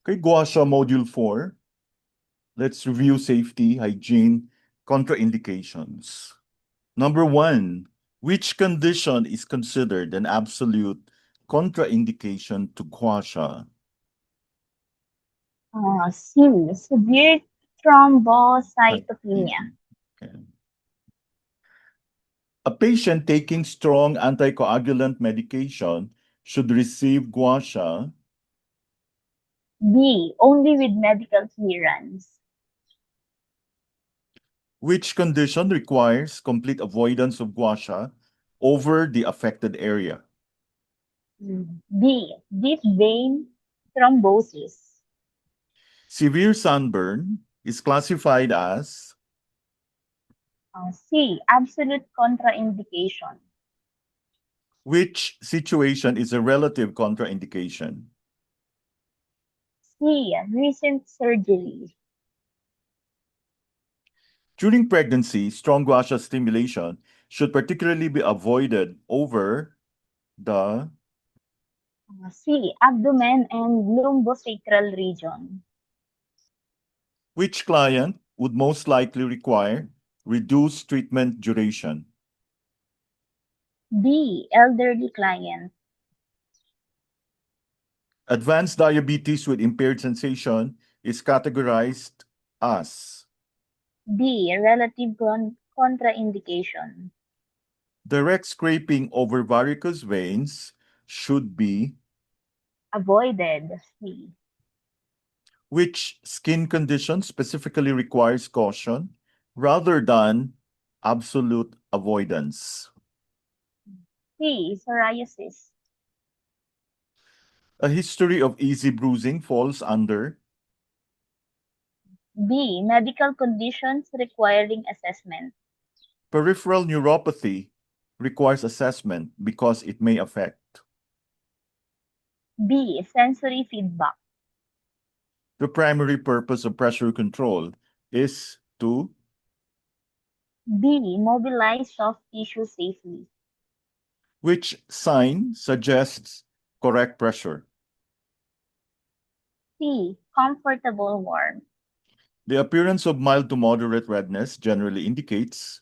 Okay, gua sha Module 4. Let's review safety, hygiene, contraindications. Number 1, which condition is considered an absolute contraindication to gua sha? C. Severe thrombocytopenia. Okay. A patient taking strong anticoagulant medication should receive gua sha. B. Only with medical clearance. Which condition requires complete avoidance of gua sha over the affected area? B. Deep vein thrombosis. Severe sunburn is classified as. C. Absolute contraindication. Which situation is a relative contraindication? C. Recent surgery. During pregnancy, strong gua sha stimulation should particularly be avoided over the. C. Abdomen and lumbosacral region. Which client would most likely require reduced treatment duration? B. Elderly client. Advanced diabetes with impaired sensation is categorized as. B. Relative contraindication. Direct scraping over varicose veins should be. Avoided. C. Which skin condition specifically requires caution rather than absolute avoidance? C. Psoriasis. A history of easy bruising falls under. B. Medical conditions requiring assessment. Peripheral neuropathy requires assessment because it may affect. B. Sensory feedback. The primary purpose of pressure control is to. B. Mobilize soft tissue safely. Which sign suggests correct pressure? C. Comfortable warmth. The appearance of mild to moderate redness generally indicates.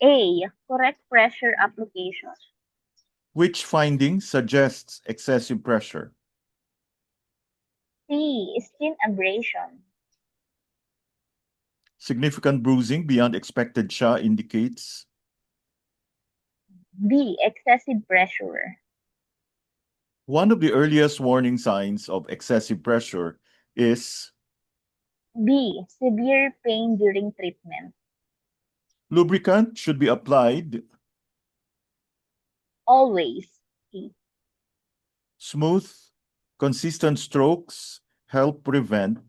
A. Correct pressure application. Which finding suggests excessive pressure? C. Skin abrasion. Significant bruising beyond expected SHA indicates. B. Excessive pressure. One of the earliest warning signs of excessive pressure is. B. Severe pain during treatment. Lubricant should be applied. Always. C. Smooth, consistent strokes help prevent.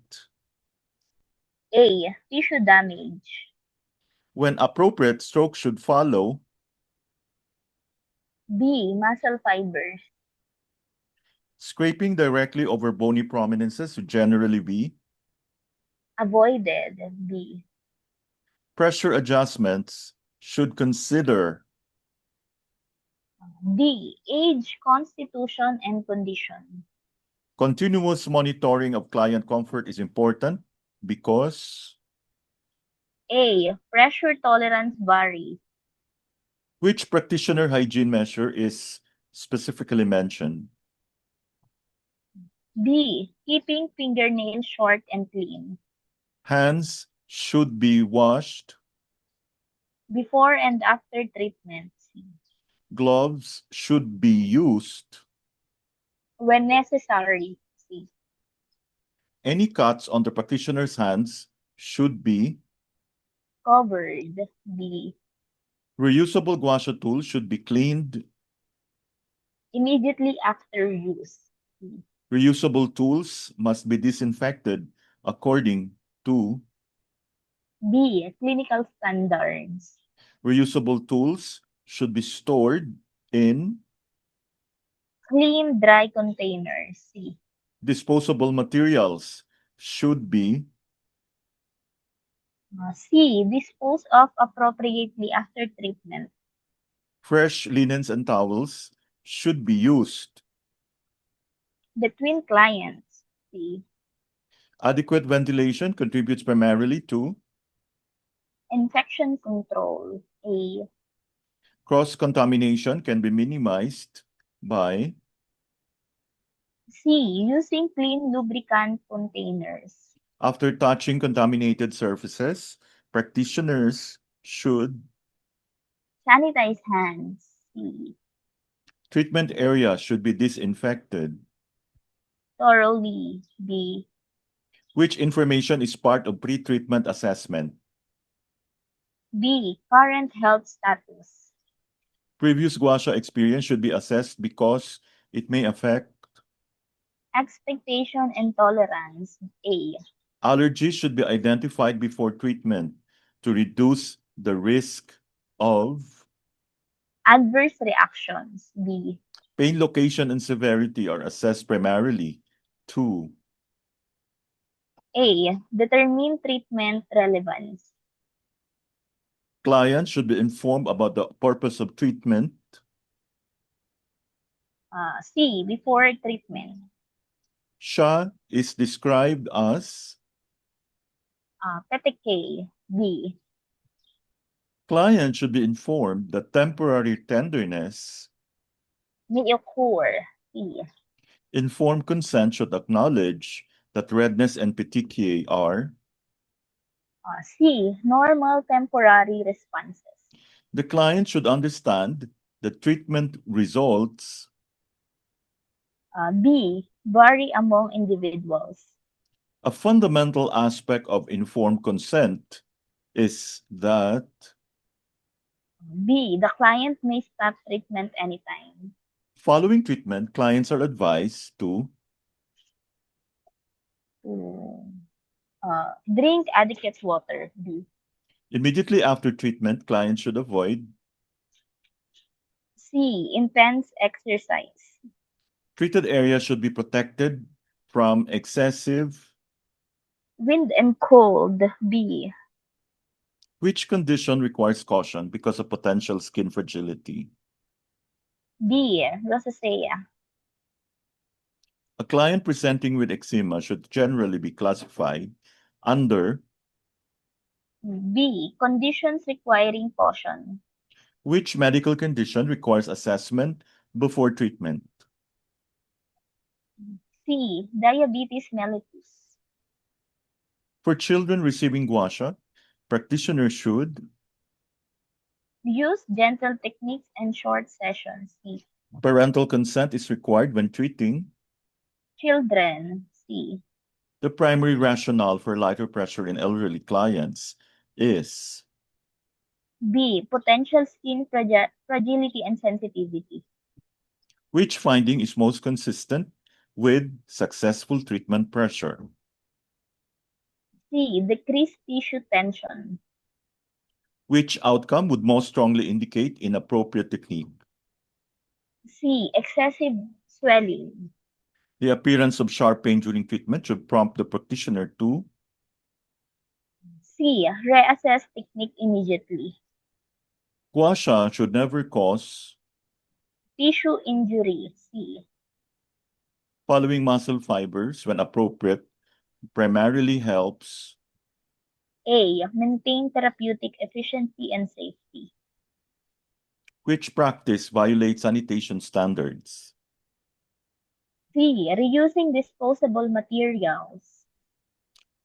A. Tissue damage. When appropriate, strokes should follow. B. Muscle fibers. Scraping directly over bony prominences should generally be. Avoided. B. Pressure adjustments should consider. D. Age, constitution, and condition. Continuous monitoring of client comfort is important because. A. Pressure tolerance varies. Which practitioner hygiene measure is specifically mentioned? B. Keeping fingernails short and clean. Hands should be washed. Before and after treatment. Gloves should be used. When necessary. C. Any cuts on the practitioner's hands should be. Covered. D. Reusable gua sha tools should be cleaned. Immediately after use. C. Reusable tools must be disinfected according to. B. Clinical standards. Reusable tools should be stored in. Clean, dry containers. C. Disposable materials should be. C. Dispose of appropriately after treatment. Fresh linens and towels should be used. Between clients. C. Adequate ventilation contributes primarily to Infection control. A. cross-contamination can be minimized by C. Using clean lubricant containers. after touching contaminated surfaces, practitioners should Sanitize hands. C. treatment areas should be disinfected. Thoroughly. B. Which information is part of pre-treatment assessment? B. Current health status. Previous gua sha experience should be assessed because it may affect Expectation and tolerance. A. allergies should be identified before treatment to reduce the risk of Adverse reactions. B. pain location and severity are assessed primarily to A. Determine treatment relevance. clients should be informed about the purpose of treatment. C. Before treatment. SHA is described as Peteke. B. clients should be informed that temporary tenderness. May occur. C. Informed consent should acknowledge that redness and petechiae are. C. Normal temporary responses. The client should understand the treatment results. B. Vary among individuals. A fundamental aspect of informed consent is that B. The client may stop treatment anytime. following treatment, clients are advised to Drink adequate water. B. immediately after treatment, clients should avoid C. Intense exercise. treated areas should be protected from excessive. Wind and cold. B. Which condition requires caution because of potential skin fragility? D. Rosacea. A client presenting with eczema should generally be classified under B. Conditions requiring caution. which medical condition requires assessment before treatment? C. Diabetes mellitus. For children receiving gua sha, practitioners should Use gentle techniques and short sessions. C. parental consent is required when treating. Children. C. The primary rationale for lighter pressure in elderly clients is B. Potential skin fragility and sensitivity. which finding is most consistent with successful treatment pressure? C. Decreased tissue tension. Which outcome would most strongly indicate inappropriate technique? C. Excessive swelling. The appearance of sharp pain during treatment should prompt the practitioner to C. Reassess technique immediately. gua sha should never cause Tissue injury. C. following muscle fibers when appropriate primarily helps. A. Maintain therapeutic efficiency and safety. Which practice violates sanitation standards? C. Reusing disposable materials.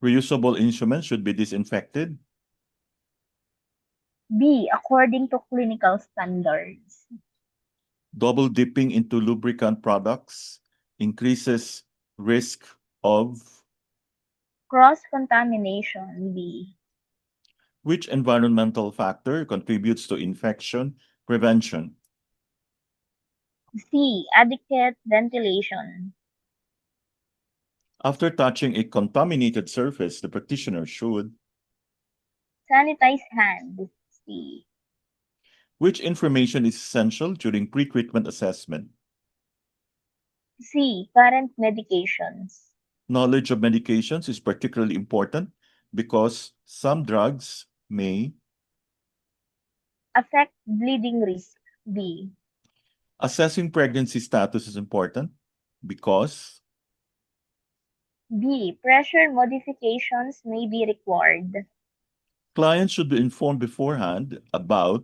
Reusable instruments should be disinfected. B. According to clinical standards. Double dipping into lubricant products increases risk of. Cross-contamination. B. Which environmental factor contributes to infection prevention? C. Adequate ventilation. After touching a contaminated surface, the practitioner should. Sanitize hands. C. Which information is essential during pre-treatment assessment? C. Current medications. Knowledge of medications is particularly important because some drugs may. Affect bleeding risk. B. Assessing pregnancy status is important because B. Pressure modifications may be required. Clients should be informed beforehand about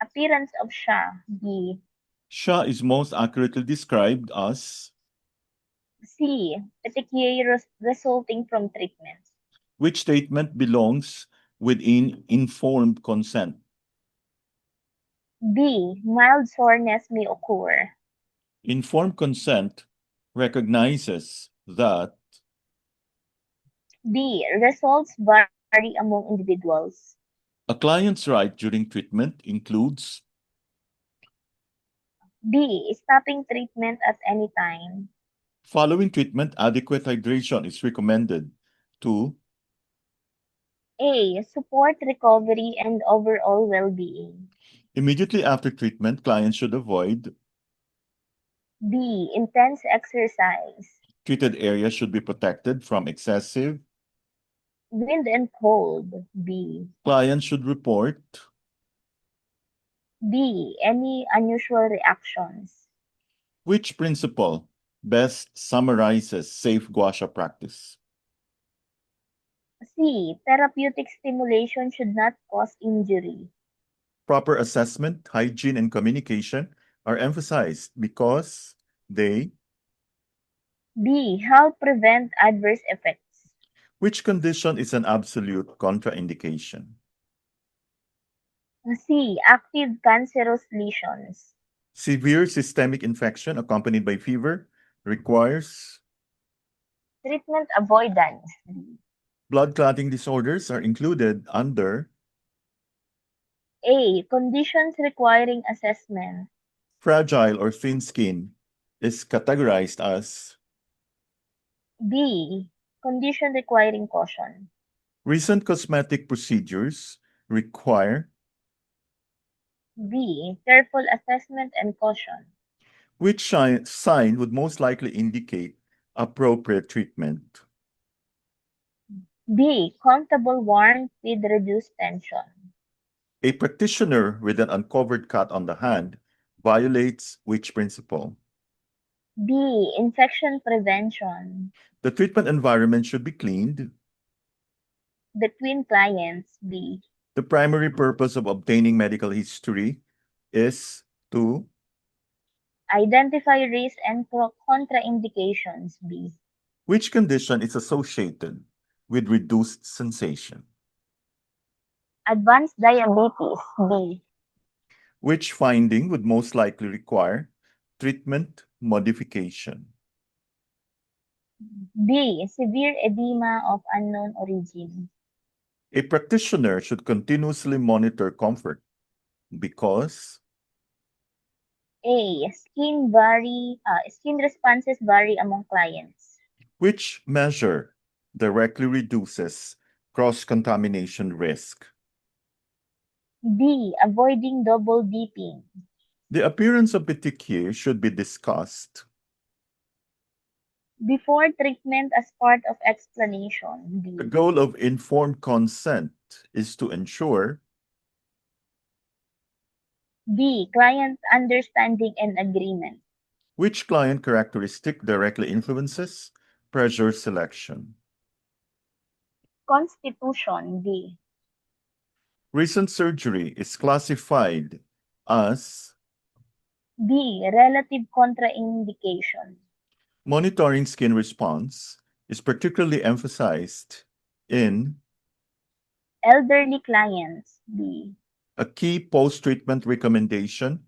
Appearance of SHA. B. SHA is most accurately described as C. Petechiae resulting from treatment. which statement belongs within informed consent. B. Mild soreness may occur. Informed consent recognizes that B. Results vary among individuals. a client's right during treatment includes B. Stopping treatment at any time. following treatment, adequate hydration is recommended to A. Support recovery and overall well-being. immediately after treatment, clients should avoid B. Intense exercise. treated areas should be protected from excessive. Wind and cold. B. Clients should report B. Any unusual reactions. which principle best summarizes safe gua sha practice. C. Therapeutic stimulation should not cause injury. Proper assessment, hygiene, and communication are emphasized because they B. Help prevent adverse effects. which condition is an absolute contraindication. C. Active cancerous lesions. Severe systemic infection accompanied by fever requires Treatment avoidance. D. blood clotting disorders are included under A. Conditions requiring assessment. fragile or thin skin is categorized as B. Condition requiring caution. recent cosmetic procedures require B. Careful assessment and caution. which sign would most likely indicate appropriate treatment. B. Comfortable warmth with reduced tension. A practitioner with an uncovered cut on the hand violates which principle? B. Infection prevention. The treatment environment should be cleaned. Between clients. B. The primary purpose of obtaining medical history is to Identify risks and contraindications. B. which condition is associated with reduced sensation? Advanced diabetes. B. Which finding would most likely require treatment modification? B. Severe edema of unknown origin. A practitioner should continuously monitor comfort because A. Skin responses vary among clients. which measure directly reduces cross-contamination risk? B. Avoiding double dipping. The appearance of petechiae should be discussed Before treatment as part of explanation. The B. goal of informed consent is to ensure B. Client understanding and agreement. which client characteristic directly influences pressure selection. Constitution. B. Recent surgery is classified as B. Relative contraindication. monitoring skin response is particularly emphasized in Elderly clients. B. a key post-treatment recommendation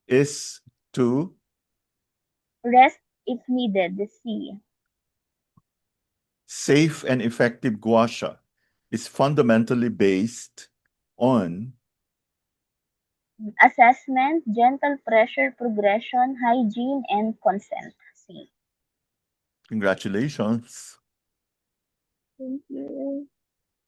is to Rest if needed. C. safe and effective gua sha is fundamentally based on Assessment, gentle pressure progression, hygiene, and consent. C. congratulations. Thank you.